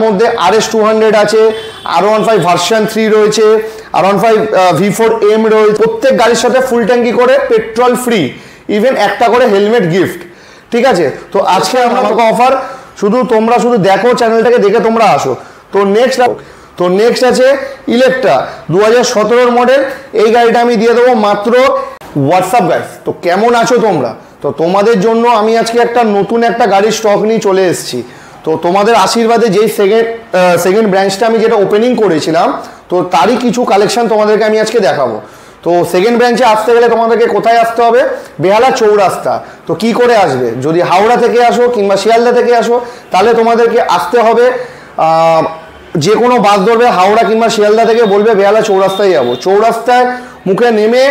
মধ্যে RS200 আছে, R15 version 3 রয়েছে, R15 V4M রয়েছে। প্রত্যেক গাড়ির সাথে ফুল ট্যাঙ্কি করে পেট্রোল ফ্রি, ইভেন একটা করে হেলমেট গিফট। ঠিক আছে, তো আজকে আমাকে অফার, তোমরা শুধু দেখো, চ্যানেলটাকে দেখে তোমরা আসো। তো নেক্সট আছে ইলেকট্রা 2017 মডেল। এই গাড়িটা আমি দিয়ে দেবো মাত্র। হোয়াটসঅ্যাপ গাইস, তো কেমন আছো তোমরা? তো তোমাদের জন্য আমি আজকে নতুন একটা গাড়ির স্টক নিয়ে চলে এসেছি। তো তোমাদের আশীর্বাদে যেই সেকেন্ড ব্রাঞ্চটা আমি যেটা ওপেনিং করেছিলাম, তো তারই কিছু কালেকশন তোমাদেরকে আমি আজকে দেখাবো। তো সেকেন্ড ব্রাঞ্চে আসতে গেলে তোমাদেরকে কোথায় আসতে হবে? বেহালা চৌরাস্তা। তো কি করে আসবে? যদি হাওড়া থেকে আসো কিংবা শিয়ালদা থেকে আসো, তাহলে তোমাদেরকে আসতে হবে, যে কোনো বাস ধরবে হাওড়া কিংবা শিয়ালদা থেকে, বলবে বেহালা চৌরাস্তায় যাবো। চৌরাস্তায় মুখে নেমে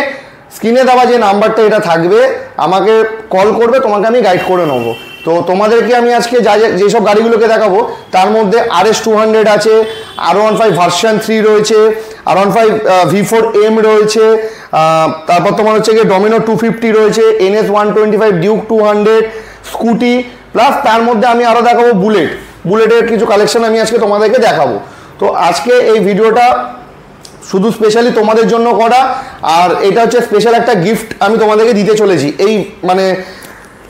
স্ক্রিনে দেওয়া যে নাম্বারটা এটা থাকবে, আমাকে কল করবে, তোমাকে আমি গাইড করে নেবো। তো তোমাদেরকে আমি আজকে যেসব গাড়িগুলোকে দেখাবো, তার মধ্যে RS200 আছে, R15 ভার্সন 3 রয়েছে, R15 V4M রয়েছে, তারপর তোমার হচ্ছে গিয়ে ডমিনো 250 রয়েছে, NS125 ডিউক 200 স্কুটি, প্লাস তার মধ্যে আমি আরও দেখাবো বুলেটের কিছু কালেকশন আমি আজকে তোমাদেরকে দেখাবো। তো আজকে এই ভিডিওটা শুধু স্পেশালি তোমাদের জন্য করা, আর এটা হচ্ছে স্পেশাল একটা গিফট আমি তোমাদেরকে দিতে চলেছি। এই মানে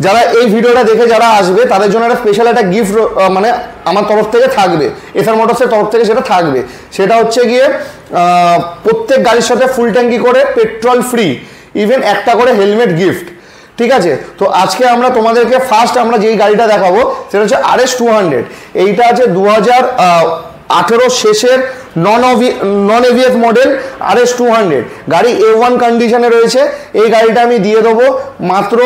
যারা এই ভিডিওটা দেখে যারা আসবে, তাদের জন্য একটা স্পেশাল একটা গিফট মানে আমার তরফ থেকে থাকবে, এসআর মোটরসের তরফ থেকে সেটা থাকবে। সেটা হচ্ছে গিয়ে প্রত্যেক গাড়ির সাথে ফুল ট্যাঙ্কি করে পেট্রোল ফ্রি, ইভেন একটা করে হেলমেট গিফট। ঠিক আছে, তো আজকে আমরা তোমাদেরকে ফার্স্ট আমরা যেই গাড়িটা দেখাবো সেটা হচ্ছে RS200। এইটা আছে 2018 শেষের নন এভিএস মডেল RS200 গাড়ি, A1 কন্ডিশনে রয়েছে। এই গাড়িটা আমি দিয়ে দেবো মাত্র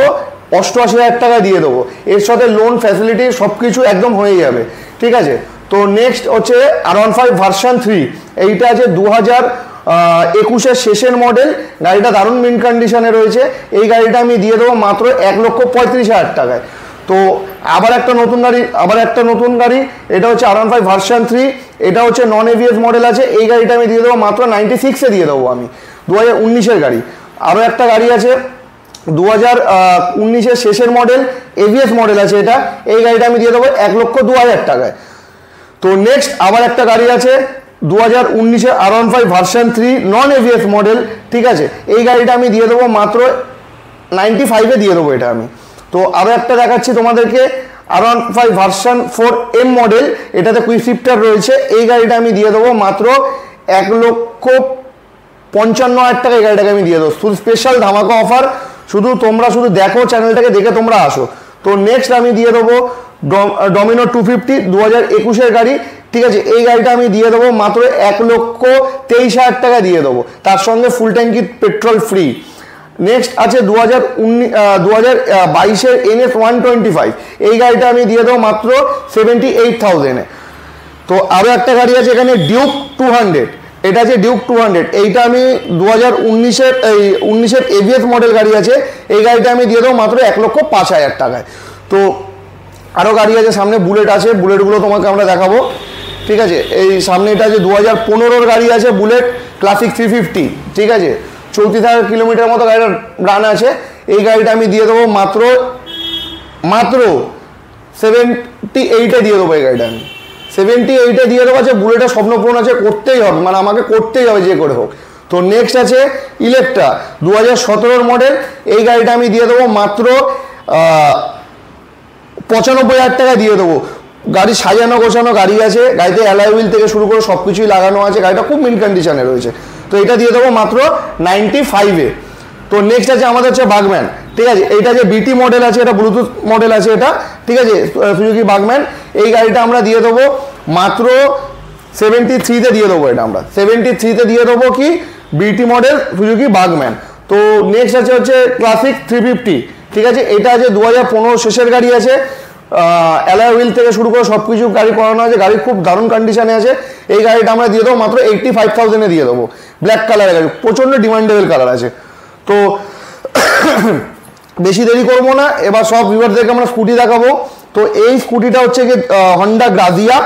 88,000 টাকা দিয়ে দেবো। এর সাথে লোন ফ্যাসিলিটি সব কিছু একদম হয়ে যাবে। ঠিক আছে, তো নেক্সট হচ্ছে R15 ভার্সন 3। এইটা আছে 2021 শেষের মডেল। গাড়িটা দারুণ মিন্ট কন্ডিশনে রয়েছে। এই গাড়িটা আমি দিয়ে দেবো মাত্র 1,35,000 টাকায়। তো আবার একটা নতুন গাড়ি, এটা হচ্ছে R15 ভার্সন 3। এটা হচ্ছে নন এভিএস মডেল আছে। এই গাড়িটা আমি দিয়ে দেবো মাত্র 96-এ দিয়ে দেবো আমি, 2019-এর গাড়ি। আরও একটা গাড়ি আছে 2019-এর শেষের মডেল, এভিএস মডেল আছে এটা। এই গাড়িটা আমি দিয়ে দেবো 1,02,000 টাকায়। তো নেক্সট আবার একটা গাড়ি আছে 2019-এর R15 version 3 non ABS model. ঠিক আছে, এই গাড়িটা আমি দিয়ে দেবো মাত্র 95-এ দিয়ে দেবো এটা আমি। তো আরও একটা দেখাচ্ছি তোমাদেরকে, R15 ভার্সন 4M মডেল। এটাতে কুইক শিফটার রয়েছে। এই গাড়িটা আমি দিয়ে দেবো মাত্র 1,55,000 টাকা। এই গাড়িটাকে আমি দিয়ে দেবো, শুধু স্পেশাল ধামাকা অফার। তোমরা শুধু দেখো, চ্যানেলটাকে দেখে তোমরা আসো। তো নেক্সট আমি দিয়ে দেবো ডমিনো 250 2021-এর গাড়ি। ঠিক আছে, এই গাড়িটা আমি দিয়ে দেবো মাত্র 1,23,000 টাকা দিয়ে দেবো, তার সঙ্গে ফুল ট্যাঙ্কি পেট্রোল ফ্রি। নেক্সট আছে 2022-এর NS125। এই গাড়িটা আমি দিয়ে দেবো মাত্র 78,000-এ। তো আরও একটা গাড়ি আছে এখানে ডিউক 200। এটা আছে ডিউক 200। এইটা আমি 2019-এর এভিএস মডেল গাড়ি আছে। এই গাড়িটা আমি দিয়ে দেবো মাত্র 1,05,000 টাকায়। তো আরও গাড়ি আছে, সামনে বুলেট আছে, বুলেটগুলো তোমাকে আমরা দেখাবো। ঠিক আছে, এই সামনে এটা আছে 2015-এর গাড়ি আছে, বুলেট ক্লাসিক 350। ঠিক আছে, 34,000 কিলোমিটার মতো গাড়িটার রান আছে। এই গাড়িটা আমি দিয়ে দেবো মাত্র 78-এ দিয়ে দেবো। এই গাড়িটা আমি 78-এ দিয়ে দেবো। আছে বুলেটের স্বপ্নপূরণ আছে, করতেই হবে, মানে আমাকে করতেই হবে যে করে হোক। তো নেক্সট আছে ইলেকট্রা 2017 মডেল। এই গাড়িটা আমি দিয়ে দেবো মাত্র 95,000 টাকা দিয়ে দেবো। গাড়ি সাজানো গোছানো গাড়ি আছে, গাড়িতে অ্যালয় হুইল থেকে শুরু করে সব কিছুই লাগানো আছে। গাড়িটা খুব মিন্ট কন্ডিশনে রয়েছে। তো এটা দিয়ে দেবো মাত্র 95-এ। তো নেক্সট আছে আমাদের হচ্ছে বাগম্যান। ঠিক আছে, এইটা যে বিটি মডেল আছে, এটা ব্লুটুথ মডেল আছে এটা। ঠিক আছে, সুজুকি বাগম্যান। এই গাড়িটা আমরা দিয়ে দেবো মাত্র 73-তে দিয়ে দেবো। এটা আমরা 73-তে দিয়ে দেবো কি বিটি মডেল সুজুকি বাগম্যান। তো নেক্সট হচ্ছে ক্লাসিক 350। ঠিক আছে, এটা আছে 2015 শেষের গাড়ি আছে। অ্যালয় হুইল থেকে শুরু করে সব কিছু গাড়ি করানো আছে। গাড়ি খুব দারুণ কন্ডিশনে আছে। এই গাড়িটা আমরা দিয়ে দেবো মাত্র 85,000-এ দিয়ে দেবো। ব্ল্যাক কালারের গাড়ি, প্রচণ্ড ডিমান্ডেবল কালার আছে। তো বেশি দেরি করবো না, এবার সব ভিউয়ারদেরকে আমরা স্কুটি দেখাবো। তো এই স্কুটিটা হচ্ছে কি হন্ডা গ্রাজিয়া।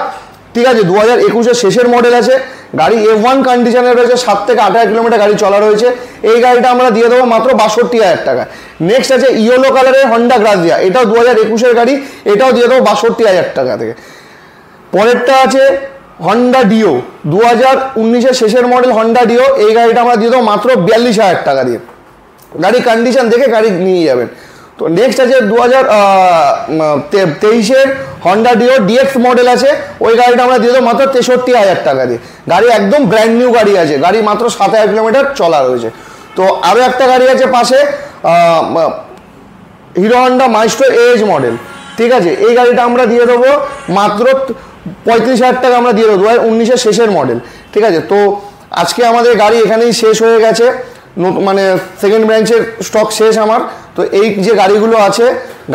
ঠিক আছে, 2021-এর শেষের মডেল আছে। গাড়ি A1 কন্ডিশনে রয়েছে, 7 থেকে 18 কিলোমিটার গাড়ি চলা রয়েছে। এই গাড়িটা আমরা দিয়ে দেবো মাত্র 62,000 টাকা। নেক্সট আছে ইয়েলো কালারের হন্ডা গ্রাজিয়া। এটাও 2021-এর গাড়ি। এটাও দিয়ে দেবো 62,000 টাকা থেকে। পরেরটা আছে হন্ডা ডিও, 2019-এর শেষের মডেল হন্ডা ডিও। এই গাড়িটা আমরা দিয়ে দেবো মাত্র 42,000 টাকা দিয়ে। গাড়ি কন্ডিশন দেখে গাড়ি নিয়ে যাবেন। তো নেক্সট আছে 2023-এর হন্ডা ডিও ডিএক্স মডেল আছে, ওই গাড়িটা আমরা দিয়ে দেবো মাত্র 63,000 টাকা দিয়ে। গাড়ি একদম ব্র্যান্ড নিউ গাড়ি আছে, গাড়ি মাত্র 7,000 কিলোমিটার চলা রয়েছে। তো আরও একটা গাড়ি আছে পাশে, Hero Honda Maestro Edge model, ঠিক আছে। এই গাড়িটা আমরা দিয়ে দেবো মাত্র 35,000 টাকা আমরা দিয়ে দেবো, 2019-এর শেষের মডেল, ঠিক আছে। তো আজকে আমাদের গাড়ি এখানেই শেষ হয়ে গেছে, মানে সেকেন্ড ব্রাঞ্চের স্টক শেষ আমার। তো এই যে গাড়িগুলো আছে,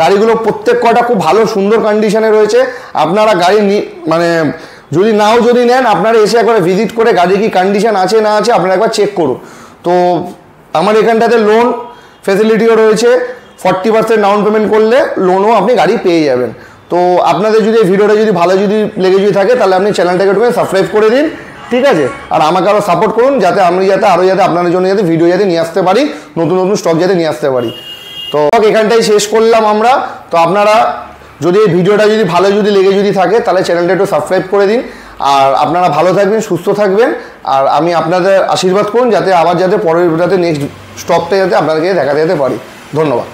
গাড়িগুলো প্রত্যেক কটা খুব ভালো সুন্দর কন্ডিশনে রয়েছে। আপনারা গাড়ি মানে যদি নেন, আপনারা এসে একবার ভিজিট করে গাড়ি কি কন্ডিশন আছে না আছে আপনারা একবার চেক করুন। তো আমার এখানটাতে লোন ফেসিলিটিও রয়েছে, 40% ডাউন পেমেন্ট করলে লোনও আপনি গাড়ি পেয়ে যাবেন। তো আপনাদের যদি এই ভিডিওটা যদি ভালো লেগে থাকে, তাহলে আপনি চ্যানেলটাকে একটু সাবস্ক্রাইব করে দিন, ঠিক আছে। আর আমাকে আরও সাপোর্ট করুন, যাতে আমি আরও আপনাদের জন্য ভিডিও নিয়ে আসতে পারি, নতুন স্টক নিয়ে আসতে পারি। তো এখানটাই শেষ করলাম আমরা। তো আপনারা যদি এই ভিডিওটা ভালো লেগে থাকে, তাহলে চ্যানেলটা একটু সাবস্ক্রাইব করে দিন। আর আপনারা ভালো থাকবেন, সুস্থ থাকবেন। আর আমি আপনাদের আশীর্বাদ করুন যাতে পরের ভিডিওতে নেক্সট স্টকটা আপনাদেরকে দেখাতে যেতে পারি। ধন্যবাদ।